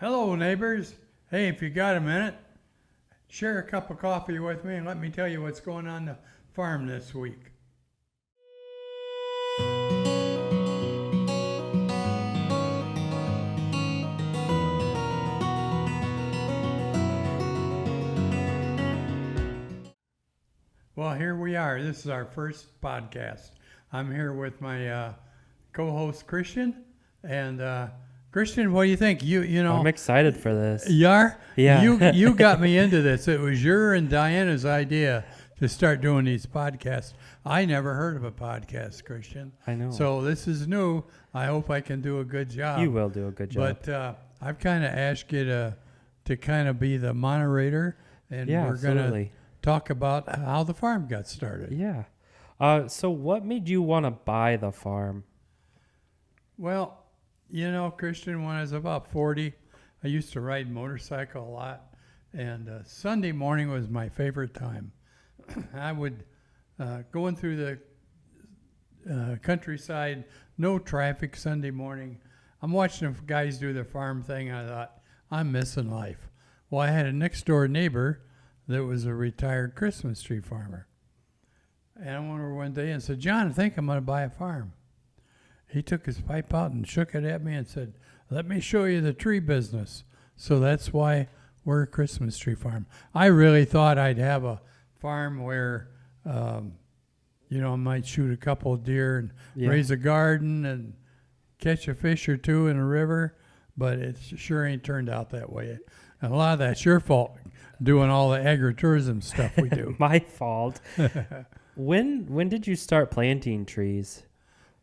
Hello, neighbors. Hey, if you got a minute, share a cup of coffee with me and let me tell you what's going on the farm this week. Well, here we are. This is our first podcast. I'm here with my co-host Christian, and Christian, what do you think? I'm excited for this. You are? Yeah. You got me into this. It was your and Diana's idea to start doing these podcasts. I never heard of a podcast, Christian. I know. So this is new. I hope I can do a good job. You will do a good job. But I've kind of asked you to kind of be the moderator, and yeah, we're going to absolutely. talk about how the farm got started. Yeah. So what made you want to buy the farm? Well, Christian, when I was about 40, I used to ride motorcycle a lot, and Sunday morning was my favorite time. I would, going through the countryside, no traffic Sunday morning. I'm watching the guys do the farm thing. I thought, I'm missing life. Well, I had a next door neighbor that was a retired Christmas tree farmer. And I went over one day and said, John, I think I'm going to buy a farm. He took his pipe out and shook it at me and said, let me show you the tree business. So that's why we're a Christmas tree farm. I really thought I'd have a farm where, I might shoot a couple of deer and raise a garden and catch a fish or two in a river, but it sure ain't turned out that way. And a lot of that's your fault, doing all the agritourism stuff we do. My fault. When did you start planting trees?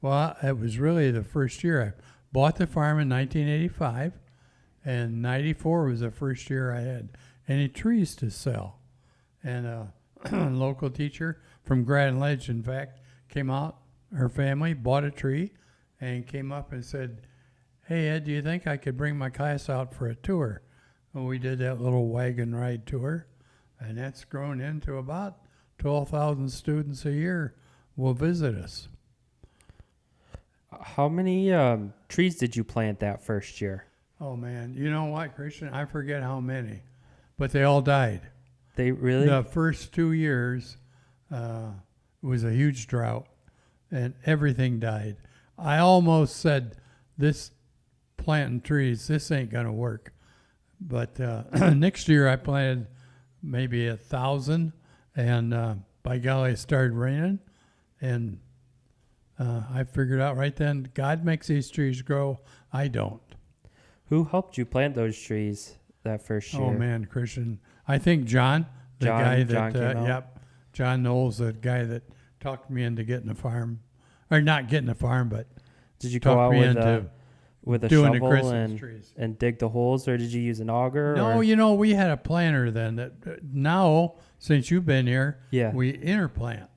Well, it was really the first year. I bought the farm in 1985, and 94 was the first year I had any trees to sell. And a local teacher from Grand Ledge, in fact, came out, her family bought a tree, and came up and said, hey, Ed, do you think I could bring my class out for a tour? And we did that little wagon ride tour, and that's grown into about 12,000 students a year will visit us. How many trees did you plant that first year? Oh, man. You know what, Christian? I forget how many, but they all died. They really? The first 2 years was a huge drought, and everything died. I almost said, this planting trees, this ain't going to work. But next year I planted maybe 1,000, and by golly, it started raining, and I figured out right then, God makes these trees grow. I don't. Who helped you plant those trees that first year? Oh, man, Christian. I think John John Knowles, the guy that talked me into getting a farm. Or not getting a farm, but did you go out with a doing shovel the Christmas trees. and dig the holes, or did you use an auger? No, we had a planter then. That now, since you've been here, we interplant,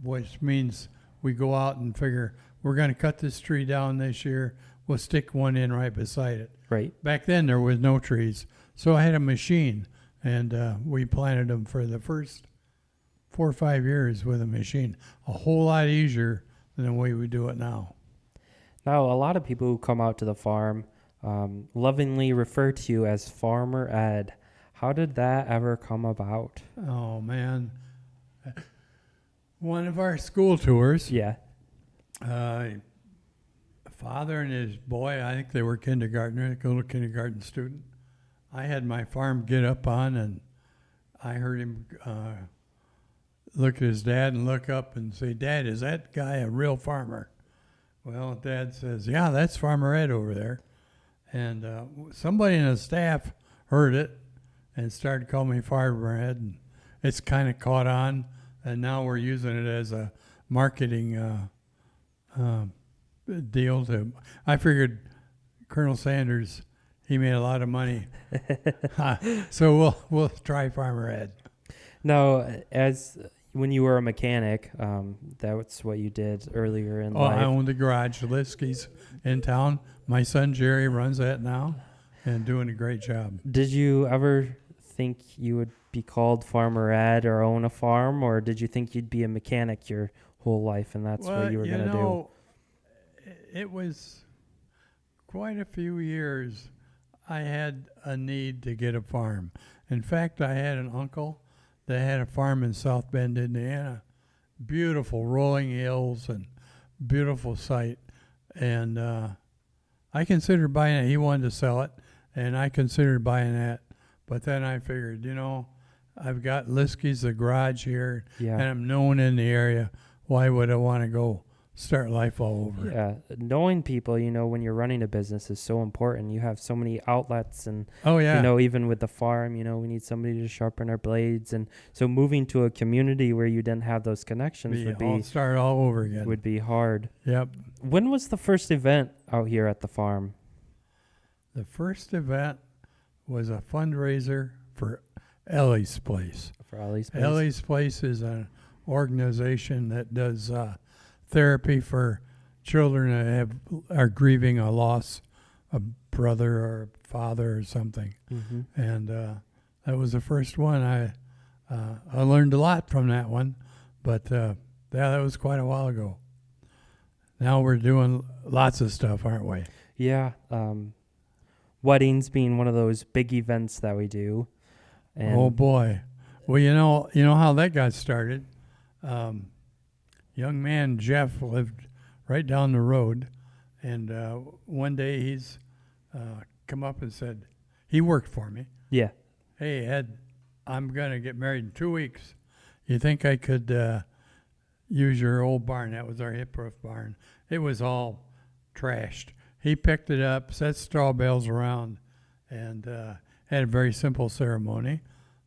which means we go out and figure we're going to cut this tree down this year. We'll stick one in right beside it. Right. Back then, there was no trees. So I had a machine, and we planted them for the first 4 or 5 years with a machine. A whole lot easier than the way we do it now. Now, a lot of people who come out to the farm lovingly refer to you as Farmer Ed. How did that ever come about? Oh, man. One of our school tours. Yeah. A father and his boy, I think they were kindergartner, a little kindergarten student. I had my farm get up on, and I heard him look at his dad and look up and say, Dad, is that guy a real farmer? Well, Dad says, yeah, that's Farmer Ed over there. And somebody in the staff heard it and started calling me Farmer Ed, and it's kind of caught on. And now we're using it as a marketing deal. I figured Colonel Sanders, he made a lot of money. So we'll try Farmer Ed. Now, when you were a mechanic, that's what you did earlier in life. I own the garage, Liskey's in town. My son Jerry runs that now and doing a great job. Did you ever think you would be called Farmer Ed or own a farm, or did you think you'd be a mechanic your whole life and that's what you were going to do? It was quite a few years. I had a need to get a farm. In fact, I had an uncle that had a farm in South Bend, Indiana. Beautiful rolling hills and beautiful site. And I considered buying it. He wanted to sell it, and I considered buying that. But then I figured, I've got Liskey's, the garage here, Yeah. and I'm known in the area. Why would I want to go start life all over? Yeah, knowing people, when you're running a business is so important. You have so many outlets and, Oh, yeah. even with the farm, we need somebody to sharpen our blades. And so moving to a community where you didn't have those connections Start all over again. would be hard. Yep. When was the first event out here at the farm? The first event was a fundraiser for Ellie's Place. For Ellie's Place? Ellie's Place is an organization that does therapy for children that are grieving a loss, a brother or father or something. Mm-hmm. And that was the first one. I learned a lot from that one, but that was quite a while ago. Now we're doing lots of stuff, aren't we? Yeah. Weddings being one of those big events that we do. And Oh boy. Well, you know how that got started. Young man Jeff lived right down the road, and one day he's come up and said, he worked for me. Yeah. Hey Ed, I'm gonna get married in 2 weeks. You think I could use your old barn? That was our hip roof barn. It was all trashed. He picked it up, set straw bales around, and had a very simple ceremony.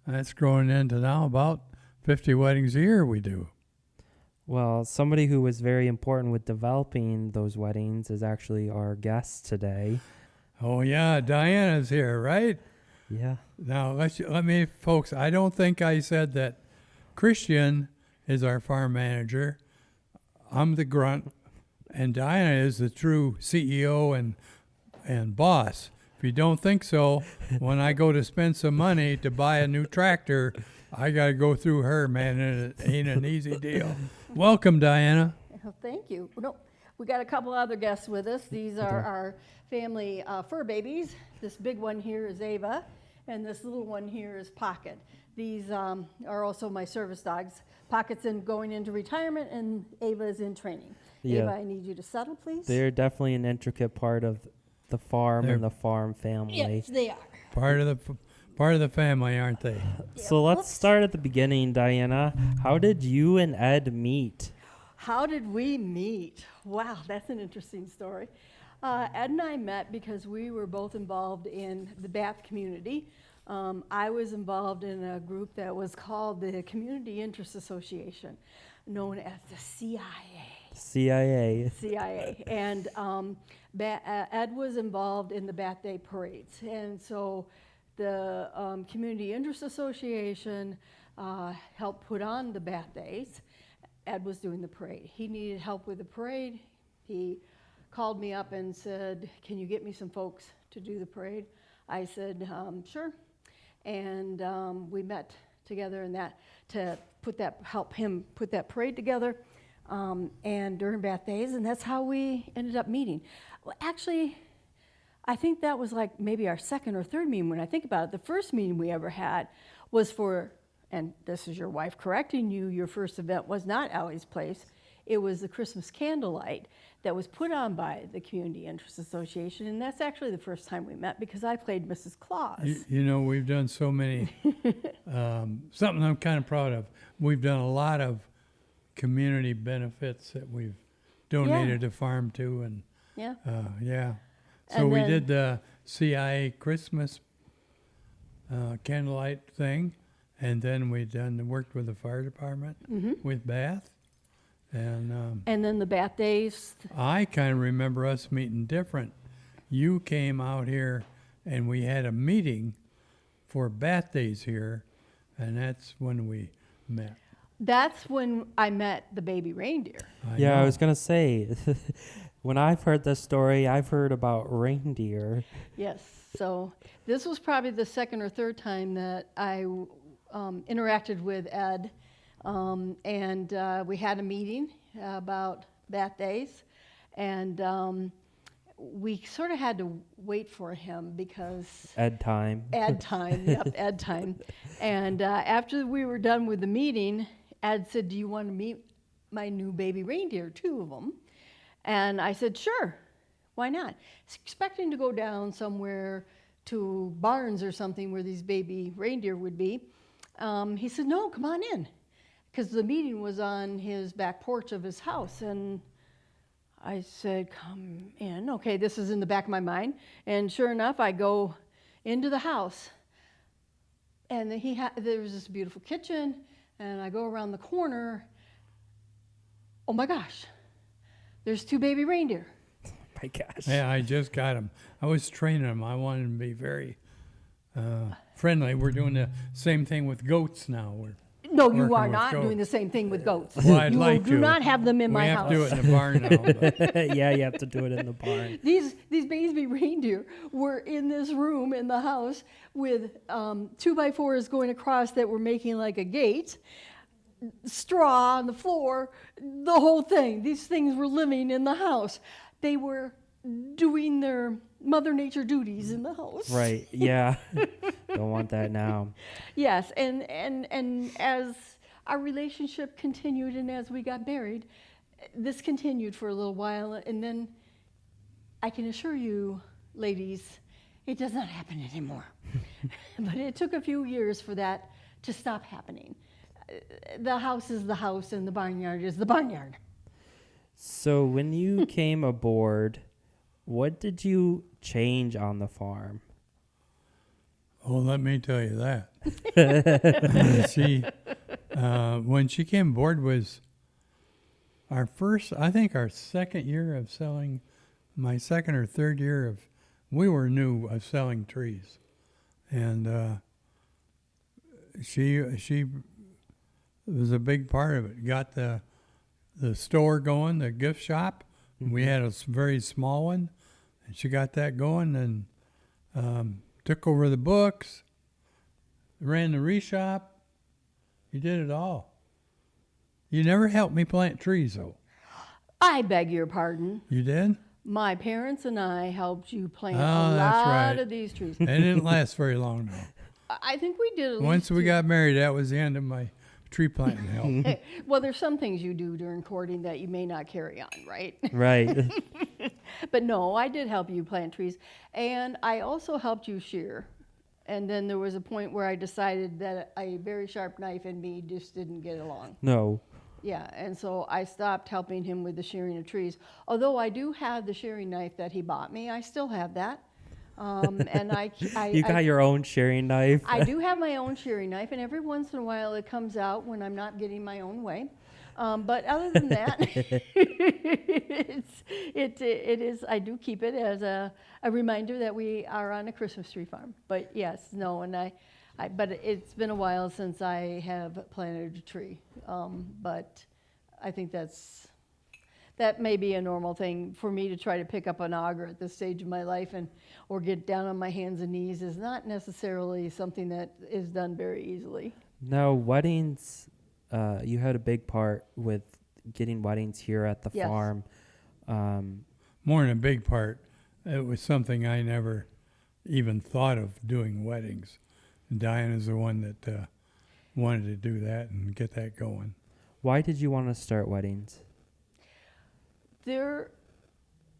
And that's growing into now about 50 weddings a year we do. Well, somebody who was very important with developing those weddings is actually our guest today. Oh yeah, Diana's here, right? Yeah. Now let me, folks. I don't think I said that. Christian is our farm manager. I'm the grunt, and Diana is the true CEO and boss. If you don't think so, when I go to spend some money to buy a new tractor, I got to go through her, man, and it ain't an easy deal. Welcome, Diana. Oh, thank you. No, we got a couple other guests with us. These are our family fur babies. This big one here is Ava, and this little one here is Pocket. These are also my service dogs. Pocket's going into retirement, and Ava is in training. Yeah. Ava, I need you to settle, please. They're definitely an intricate part of the farm and the farm family. Yes, they are. Part of the family, aren't they? So let's Whoops. start at the beginning, Diana. How did you and Ed meet? How did we meet? Wow, that's an interesting story. Ed and I met because we were both involved in the Bath community. I was involved in a group that was called the Community Interest Association, known as the CIA. CIA. And Ed was involved in the Bath Day parades. And so the Community Interest Association helped put on the Bath Days. Ed was doing the parade. He needed help with the parade. He called me up and said, "Can you get me some folks to do the parade?" I said, "Sure." And we met together in that to help him put that parade together. And during Bath Days, and that's how we ended up meeting. Well, actually, I think that was like maybe our second or third meeting when I think about it. The first meeting we ever had was for, and this is your wife correcting you, your first event was not Ellie's Place. It was the Christmas candlelight that was put on by the Community Interest Association, and that's actually the first time we met because I played Mrs. Claus. We've done so many, something I'm kind of proud of. We've done a lot of community benefits that we've donated to farm to, and Yeah. yeah. So And we then- did the CIA Christmas candlelight thing, and then we worked with the fire department with Bath, and And then the Bath Days. I kind of remember us meeting different. You came out here, and we had a meeting for Bath Days here, and that's when we met. That's when I met the baby reindeer. I Yeah, I know. was going to say, when I've heard this story, I've heard about reindeer. Yes. So this was probably the second or third time that I interacted with Ed, and we had a meeting about Bath Days, and we sort of had to wait for him because Ed time. Ed time, yep, Ed time. And after we were done with the meeting, Ed said, "Do you want to meet my new baby reindeer, 2 of them?" And I said, "Sure, why not?" Expecting to go down somewhere to Barnes or something where these baby reindeer would be. He said, "No, come on in," because the meeting was on his back porch of his house. And I said, "Come in." Okay, this is in the back of my mind. And sure enough, I go into the house. And there was this beautiful kitchen. And I go around the corner. Oh my gosh, there's 2 baby reindeer. My gosh. Yeah, I just got them. I was training them. I wanted them to be very friendly. We're doing the same thing with goats now. No, you Working are with not goats. doing the same thing with goats. Well, I'd You like do to. not have them in We my have house. to do it in the barn now. But Yeah, you have to do it in the barn. These baby reindeer were in this room in the house with 2x4s going across that were making like a gate, straw on the floor, the whole thing. These things were living in the house. They were doing their Mother Nature duties in the house. Right. Yeah. Don't want that now. Yes, and as our relationship continued and as we got married, this continued for a little while, and then I can assure you, ladies, it does not happen anymore. But it took a few years for that to stop happening. The house is the house and the barnyard is the barnyard. So when you came aboard, what did you change on the farm? oh, let me tell you that. When she came aboard was our first, I think our second year of selling, my second or third year of, we were new of selling trees. And she was a big part of it. Got the store going, the gift shop. We had a very small one, and she got that going and took over the books, ran the reshop. You did it all. You never helped me plant trees, though. I beg your pardon. You did? My parents and I helped you plant Oh, a that's lot right. of these trees. It didn't last very long, though. I think we did at Once least we 2. got married, that was the end of my tree planting help. Well, there's some things you do during courting that you may not carry on, right? Right. But no, I did help you plant trees. And I also helped you shear. And then there was a point where I decided that a very sharp knife and me just didn't get along. No. Yeah, and so I stopped helping him with the shearing of trees. Although I do have the shearing knife that he bought me, I still have that. And You got your own shearing knife. I do have my own shearing knife, and every once in a while it comes out when I'm not getting my own way. But other than that, it is. I do keep it as a reminder that we are on a Christmas tree farm. But yes, no, and but it's been a while since I have planted a tree. But I think that may be a normal thing for me to try to pick up an auger at this stage of my life or get down on my hands and knees is not necessarily something that is done very easily. Now, weddings, you had a big part with getting weddings here at the Yes. farm. More than a big part, it was something I never even thought of doing weddings. And Diana's the one that wanted to do that and get that going. Why did you want to start weddings?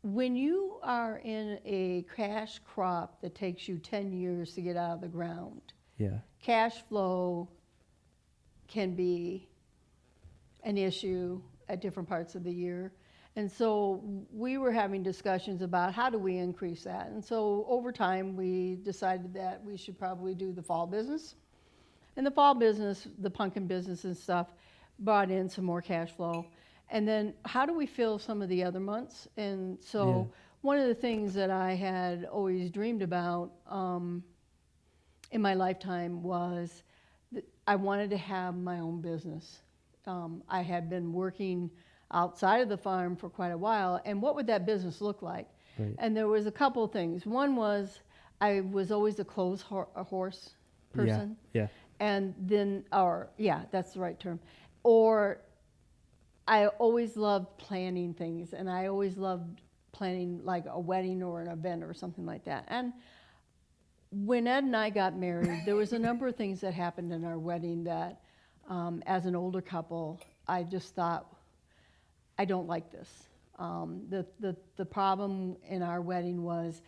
When you are in a cash crop that takes you 10 years to get out of the ground, Yeah. cash flow can be an issue at different parts of the year. And so we were having discussions about how do we increase that. And so over time, we decided that we should probably do the fall business. And the fall business, the pumpkin business and stuff, brought in some more cash flow. And then how do we fill some of the other months? And so one of the things that I had always dreamed about in my lifetime was that I wanted to have my own business. I had been working outside of the farm for quite a while, and what would that business look like? Right. And there was a couple things. One was I was always a clothes horse person. Yeah. And then, that's the right term. Or I always loved planning things, and I always loved planning like a wedding or an event or something like that. And when Ed and I got married, there was a number of things that happened in our wedding that, as an older couple, I just thought, I don't like this. The problem in our wedding was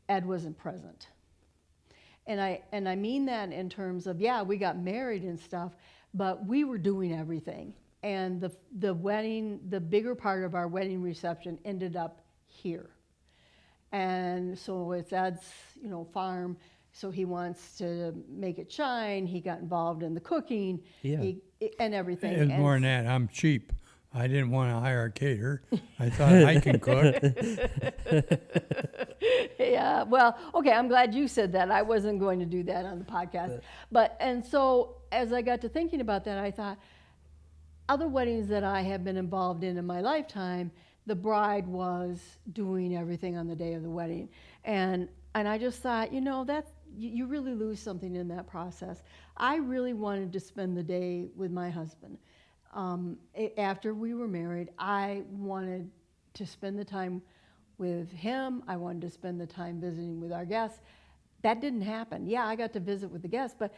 Ed wasn't present. And I mean that in terms of, yeah, we got married and stuff, but we were doing everything. And the wedding, the bigger part of our wedding reception ended up here. And so it's Ed's, farm, so he wants to make it shine. He got involved in the cooking and everything. It's more than that. I'm cheap. I didn't want to hire a caterer. I thought I can cook. Yeah, well, okay, I'm glad you said that. I wasn't going to do that on the podcast. And so as I got to thinking about that, I thought, other weddings that I have been involved in my lifetime, the bride was doing everything on the day of the wedding. And I just thought, you really lose something in that process. I really wanted to spend the day with my husband. After we were married, I wanted to spend the time with him. I wanted to spend the time visiting with our guests. That didn't happen. Yeah, I got to visit with the guests, but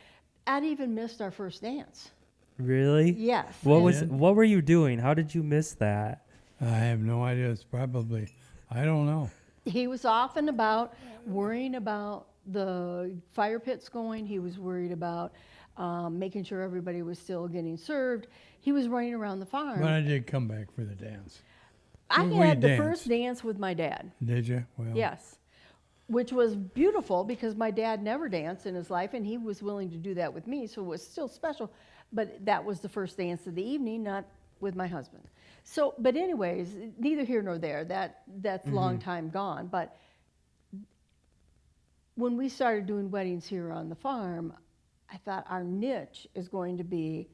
I'd even missed our first dance. Really? Yes. What were you doing? How did you miss that? I have no idea. It's probably, I don't know. He was off and about, worrying about the fire pits going. He was worried about making sure everybody was still getting served. He was running around the farm. But I did come back for the dance. I Where had you the first dance with my dad. Did you? Well, Yes. Which was beautiful because my dad never danced in his life and he was willing to do that with me, so it was still special. But that was the first dance of the evening, not with my husband. So, but anyways, neither here nor there. That's long time gone. But when we started doing weddings here on the farm, I thought our niche is going to be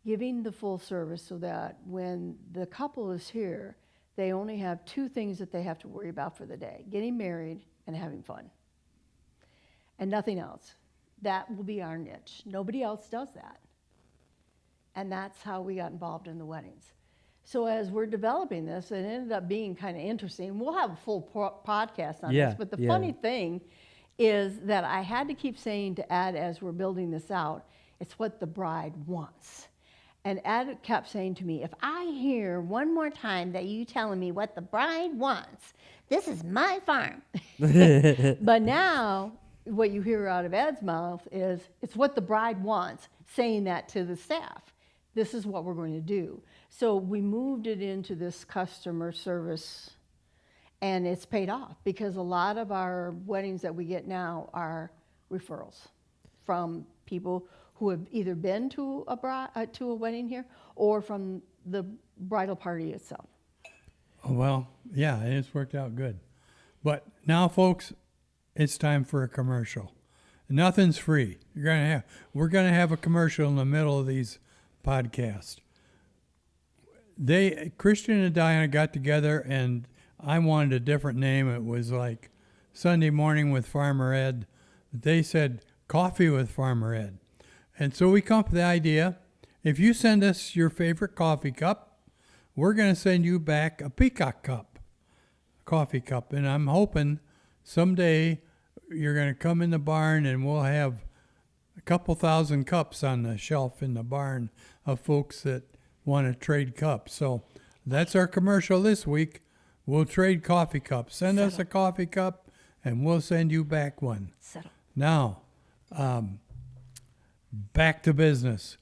giving the full service so that when the couple is here, they only have two things that they have to worry about for the day: getting married and having fun. And nothing else. That will be our niche. Nobody else does that. And that's how we got involved in the weddings. So as we're developing this, it ended up being kind of interesting. We'll have a full podcast on this, but the funny thing is that I had to keep saying to Ed as we're building this out, it's what the bride wants. And Ed kept saying to me, if I hear one more time that you telling me what the bride wants, this is my farm. But now what you hear out of Ed's mouth is, it's what the bride wants, saying that to the staff. This is what we're going to do. So we moved it into this customer service, and it's paid off because a lot of our weddings that we get now are referrals from people who have either been to a wedding here or from the bridal party itself. Well, yeah, it's worked out good. But now, folks, it's time for a commercial. Nothing's free. We're gonna have a commercial in the middle of these podcasts. Christian and Diana got together, and I wanted a different name. It was like Sunday Morning with Farmer Ed. They said Coffee with Farmer Ed. And so we come up with the idea, if you send us your favorite coffee cup, we're going to send you back a Peacock cup, coffee cup. And I'm hoping someday you're going to come in the barn and we'll have a couple thousand cups on the shelf in the barn of folks that want to trade cups. So that's our commercial this week. We'll trade coffee cups. Send us a coffee cup and we'll send you back one. Now, back to business.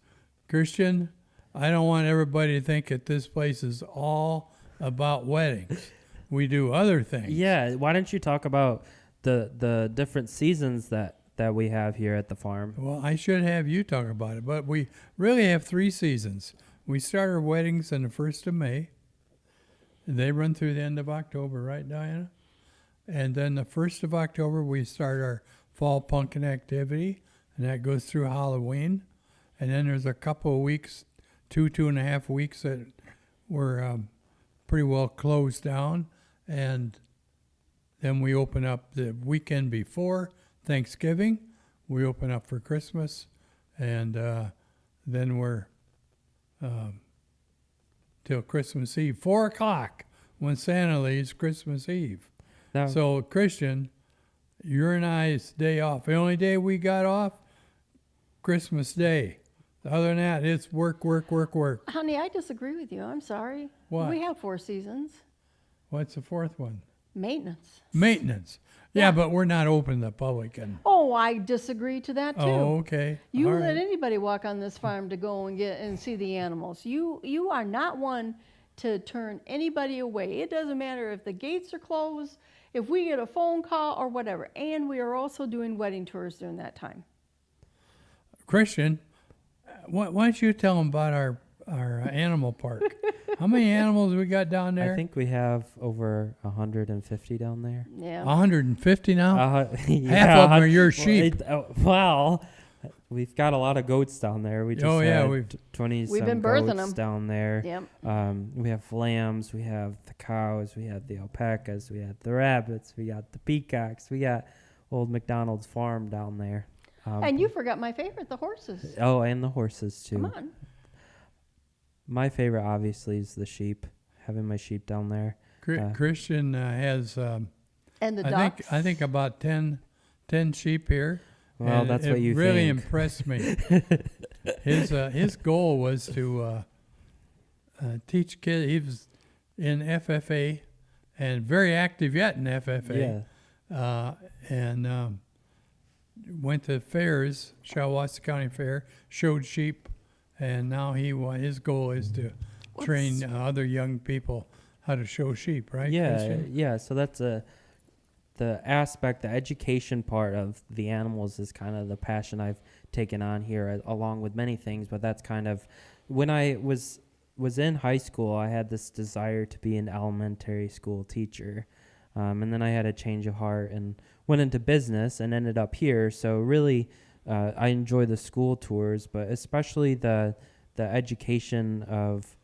Christian, I don't want everybody to think that this place is all about weddings. We do other things. Yeah, why don't you talk about the different seasons that we have here at the farm? Well, I should have you talk about it, but we really have 3 seasons. We start our weddings on the 1st of May. They run through the end of October, right, Diana? And then the 1st of October, we start our fall pumpkin activity, and that goes through Halloween. And then there's a couple of weeks, 2.5 weeks that we're pretty well closed down. And then we open up the weekend before Thanksgiving. We open up for Christmas. And then we're till Christmas Eve, 4 o'clock. when Santa leaves Christmas Eve. Now, So, Christian, your and I's day off. The only day we got off, Christmas Day. Other than that, it's work, work, work, work. Honey, I disagree with you. I'm sorry. What? We have 4 seasons. What's the fourth one? Maintenance. Maintenance. Yeah, Yeah. but we're not open to the public. And Oh, I disagree to that too. oh, okay. You All let right. anybody walk on this farm to go and get and see the animals. You are not one to turn anybody away. It doesn't matter if the gates are closed, if we get a phone call or whatever. And we are also doing wedding tours during that time. Christian, why don't you tell them about our animal park? How many animals we got down there? I think we have over 150 down there. Yeah. 150 now. Yeah, of 'em are your well, sheep. Well, we've got a lot of goats down there. We just Oh, yeah, had we've- 20 We've some been birthing goats 'em. down there. Yep. We have lambs, we have the cows, we have the alpacas, we have the rabbits, we got the peacocks, we got old McDonald's farm down there. And you forgot my favorite, the horses. Oh, and the horses too. Come on. My favorite, obviously, is the sheep. Having my sheep down there. Christian has, And the I ducks. think about 10 sheep here. Well, and that's it what you really think. impressed me. His goal was to teach kids. He was in FFA and very active yet in FFA. Yeah. And went to fairs, Shiawassee County Fair, showed sheep, and now his goal is to train other young people how to show sheep, right? Yeah, Christian? yeah. So that's the aspect, the education part of the animals is kind of the passion I've taken on here, along with many things. But that's kind of when I was in high school, I had this desire to be an elementary school teacher, and then I had a change of heart and went into business and ended up here. So really, I enjoy the school tours, but especially the education of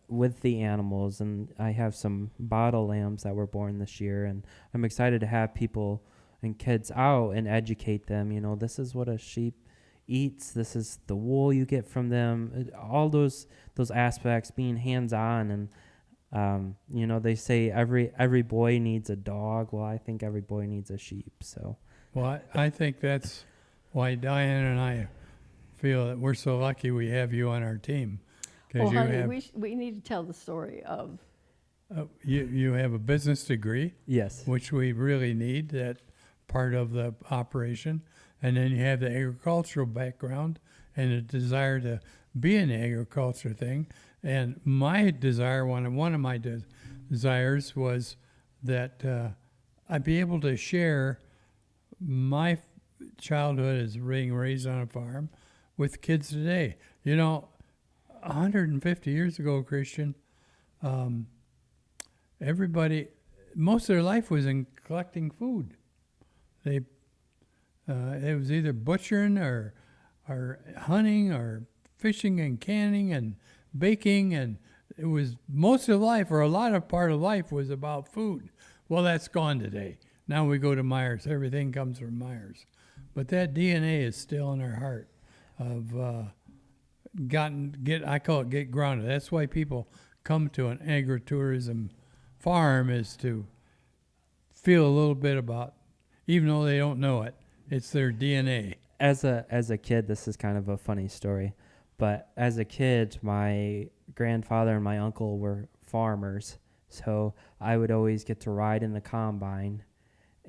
with the animals. And I have some bottle lambs that were born this year, and I'm excited to have people and kids out and educate them. You know, this is what a sheep eats. This is the wool you get from them. All those aspects, being hands-on. And you know, they say every boy needs a dog. Well, I think every boy needs a sheep. So Well, I think that's why Diane and I feel that we're so lucky we have you on our team. Oh, Because honey, we need to tell the story of. you have a business degree, yes, which we really need, that part of the operation. And then you have the agricultural background and a desire to be in the agriculture thing. And my desire, one of my desires was that I'd be able to share my childhood as being raised on a farm with kids today. You know, 150 years ago, Christian, everybody, most of their life was in collecting food. It was either butchering or hunting or fishing and canning and baking, and it was most of life, or a lot of part of life, was about food. Well, that's gone today. Now we go to Myers. Everything comes from Myers. But that DNA is still in our heart of I call it get grounded. That's why people come to an agritourism farm, is to feel a little bit about, even though they don't know it, it's their DNA. as a kid, this is kind of a funny story, but as a kid, my grandfather and my uncle were farmers, so I would always get to ride in the combine,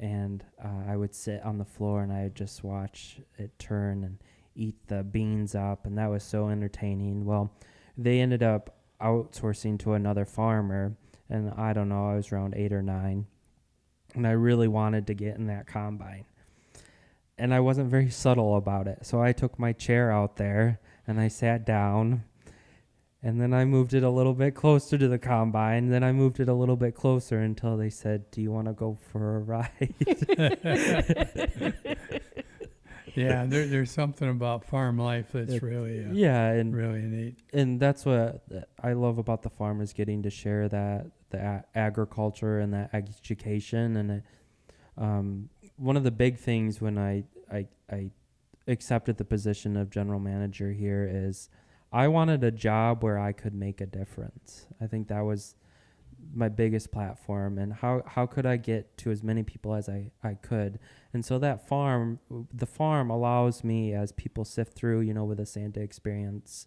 and I would sit on the floor and I would just watch it turn and eat the beans up, and that was so entertaining. Well, they ended up outsourcing to another farmer, and I don't know, I was around 8 or 9, and I really wanted to get in that combine. And I wasn't very subtle about it. So I took my chair out there and I sat down, and then I moved it a little bit closer to the combine. Then I moved it a little bit closer until they said, "Do you want to go for a ride?" Yeah, there's something about farm life that's really Yeah, and really neat. and that's what I love about the farm, is getting to share that agriculture and that education. And it, one of the big things when I accepted the position of general manager here is I wanted a job where I could make a difference. I think that was my biggest platform, and how could I get to as many people as I could. And so the farm allows me, as people sift through, with the Santa experience,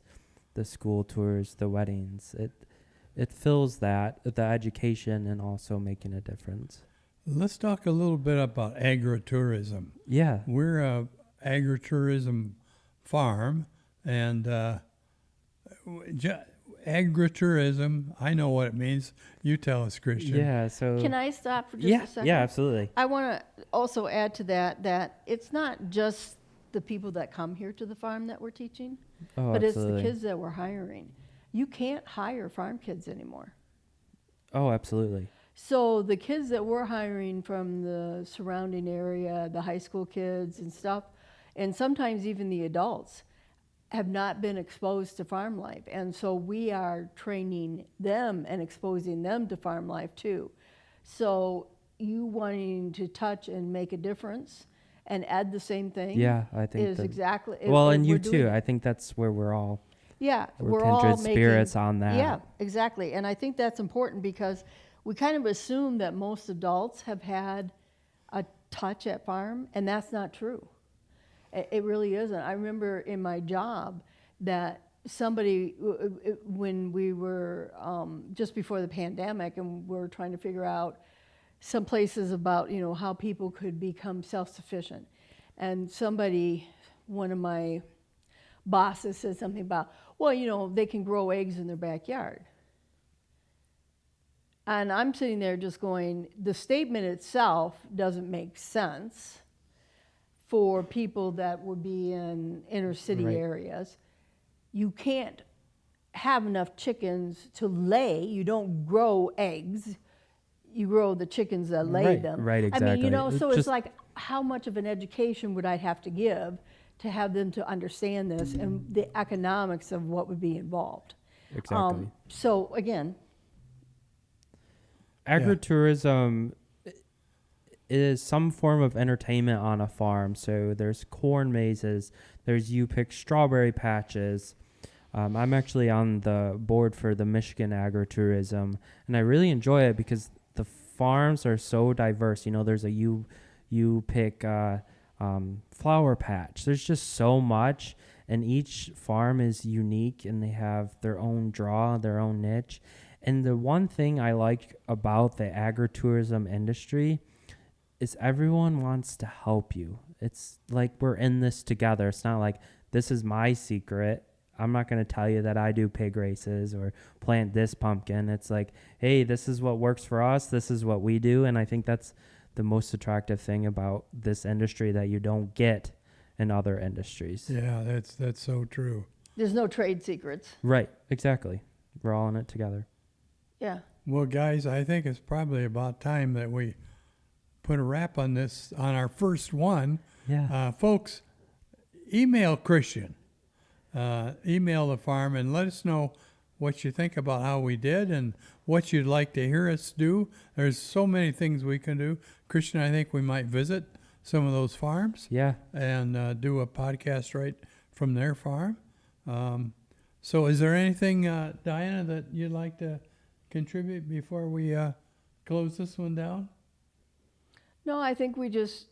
the school tours, the weddings, it fills the education and also making a difference. Let's talk a little bit about agritourism. Yeah. We're a agritourism farm, and agritourism, I know what it means. You tell us, Christian. Yeah. So Can I stop for just a second? Yeah, absolutely. I want to also add to that it's not just the people that come here to the farm that we're teaching, Oh, but absolutely. it's the kids that we're hiring. You can't hire farm kids anymore. Oh, absolutely. So the kids that we're hiring from the surrounding area, the high school kids and stuff, and sometimes even the adults, have not been exposed to farm life. And so we are training them and exposing them to farm life too. So you wanting to touch and make a difference and add the same thing Yeah, I think is exactly. well, and we're you doing- too. I think that's where we're all we're all kindred making, spirits on that. Yeah, exactly. And I think that's important because we kind of assume that most adults have had a touch at farm, and that's not true. It really isn't. I remember in my job that somebody, when we were just before the pandemic, and we were trying to figure out some places about how people could become self-sufficient, and one of my bosses said something about, well, they can grow eggs in their backyard. And I'm sitting there just going, the statement itself doesn't make sense for people that would be in inner city Right. areas. You can't have enough chickens to lay. You don't grow eggs. You grow the chickens that lay Right, them. right, I mean, exactly. so Just- it's like, how much of an education would I have to give to have them to understand this and the economics of what would be involved? Exactly. So again, Agritourism is some form of entertainment on a farm. So there's corn mazes, you pick strawberry patches. I'm actually on the board for the Michigan Agritourism, and I really enjoy it because the farms are so diverse. There's a you pick flower patch. There's just so much, and each farm is unique, and they have their own draw, their own niche. And the one thing I like about the agritourism industry is everyone wants to help you. It's like we're in this together. It's not like this is my secret. I'm not going to tell you that I do pig races or plant this pumpkin. It's like, hey, this is what works for us. This is what we do. And I think that's the most attractive thing about this industry that you don't get in other industries. Yeah, that's so true. there's no trade secrets. Right, exactly. We're all in it together. Yeah. Well, guys, I think it's probably about time that we put a wrap on this, on our first one. Yeah. Folks, email Christian, email the farm, and let us know what you think about how we did and what you'd like to hear us do. There's so many things we can do. Christian, I think we might visit some of those farms Yeah. and do a podcast right from their farm. So is there anything, Diana, that you'd like to contribute before we close this one down? No, I think we just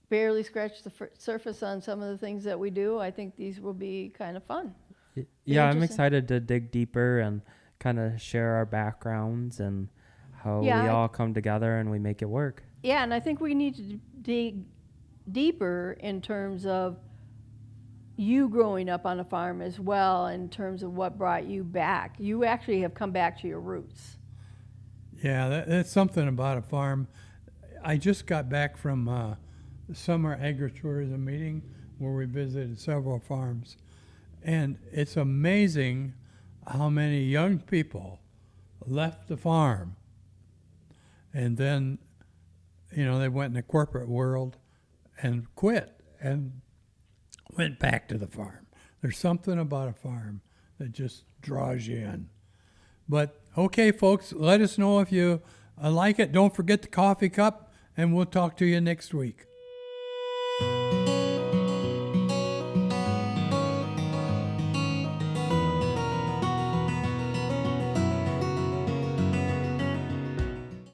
barely scratched the surface on some of the things that we do. I think these will be kind of fun. Yeah, I'm interesting. excited to dig deeper and kind of share our backgrounds and how we Yeah, all come together and we make it work. Yeah, and I think we need to dig deeper in terms of you growing up on a farm as well, in terms of what brought you back. You actually have come back to your roots. Yeah, that's something about a farm. I just got back from the summer agritourism meeting where we visited several farms. And it's amazing how many young people left the farm. And then, they went in the corporate world and quit and went back to the farm. There's something about a farm that just draws you in. But okay, folks, let us know if you like it. Don't forget the coffee cup, and we'll talk to you next week.